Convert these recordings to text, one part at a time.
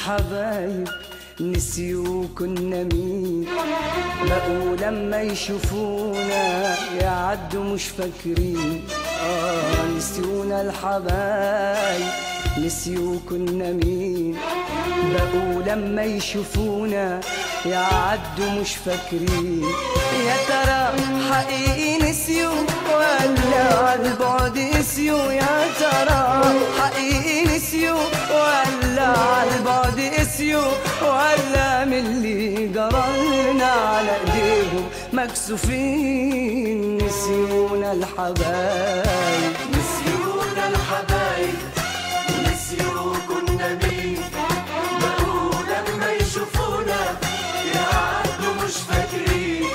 الحبايب نسيوا كنا مين، بقوا لما يشوفونا يعدوا مش فاكرين. نسيونا الحبايب نسيوا كنا مين، بقوا لما يشوفونا يعدوا مش فاكرين. يا ترى حقيقي نسيوا ولا عالبعد قسيوا؟ يا ترى حقيقي نسيوا ولا عالبعد قسيوا؟ ولا من اللي جرالنا على ايديهم مكسوفين؟ نسيونا الحبايب نسيونا الحبايب ونسيوا كنا مين، بقوا لما يشوفونا يعدوا مش فاكرين.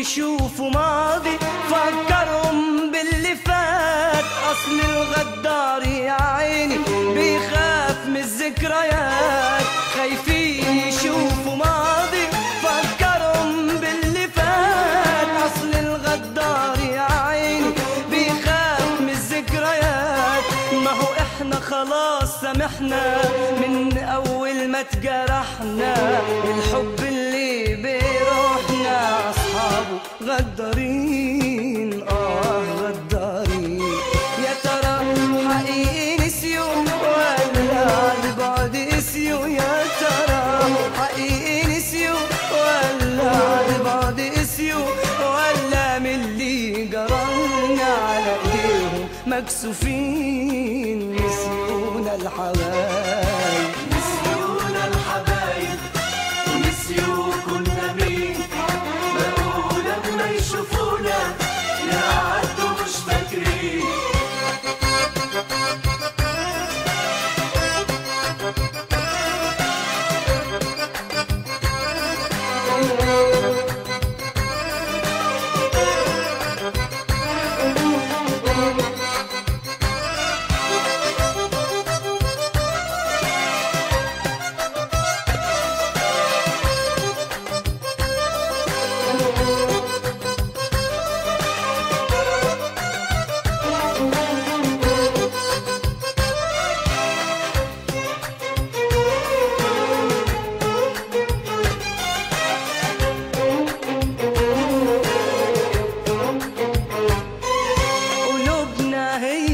يشوفوا ماضي فكرهم باللي فات، اصل الغدار يا عيني بيخاف من الذكريات. خايفين يشوفوا ماضي فكرهم باللي فات، اصل الغدار يا عيني بيخاف من الذكريات. ما هو احنا خلاص سامحنا من اول ما تجرحنا، الحب اللي بيروحنا أصحابه غدارين غدارين. يا ترى حقيقي نسيوا ولا عالبعد قسيوا؟ يا ترى حقيقي نسيوا ولا عالبعد قسيوا؟ ولا من اللي جرالنا على ايديهم مكسوفين؟ نسيونا الحبايب نسيونا الحبايب ونسيوا كنا مين، بقوا لما يشوفونا يعدوا مش فاكرين.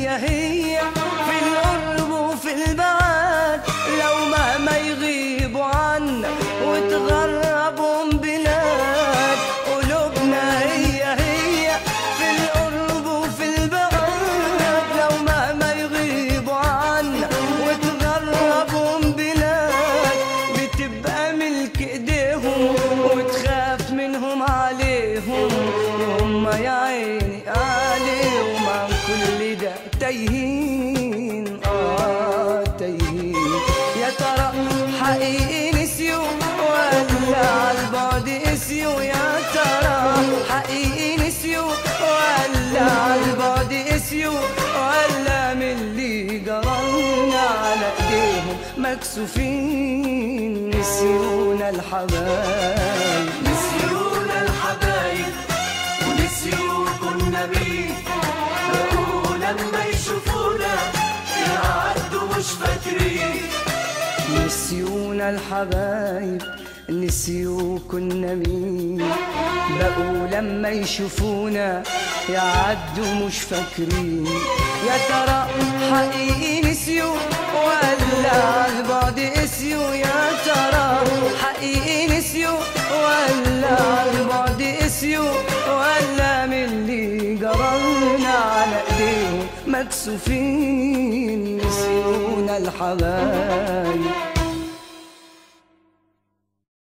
هي في القرب وفي البعد، لو مهما يغيبوا عنا وتغربهم بلاد. قلوبنا هي في القرب وفي البعد، لو مهما يغيبوا عنا وتغربهم بلاد. بتبقى ملك ايديهم وتخاف منهم عليهم، وهم يا عيني عليهم عن كل ده تايهين تايهين. يا ترى حقيقي نسيوا ولا عالبعد قسيوا؟ يا ترى حقيقي نسيوا ولا عالبعد قسيوا؟ ولا من اللي جرالنا على ايديهم مكسوفين؟ نسيونا الحبايب نسيونا الحبايب ونسيوا كنا مين، بقوا لما يشوفونا يعدوا مش فاكرين. نسيونا الحبايب نسيوا كنا مين، بقوا لما يشوفونا يعدوا مش فاكرين. يا ترى حقيقي نسيوا ولا عالبعد قسيوا؟ يا ترى حقيقي نسيوا ولا عالبعد قسيوا؟ ولا من اللي جرالنا على ايديهم مكسوفين؟ نسيونا الحبايب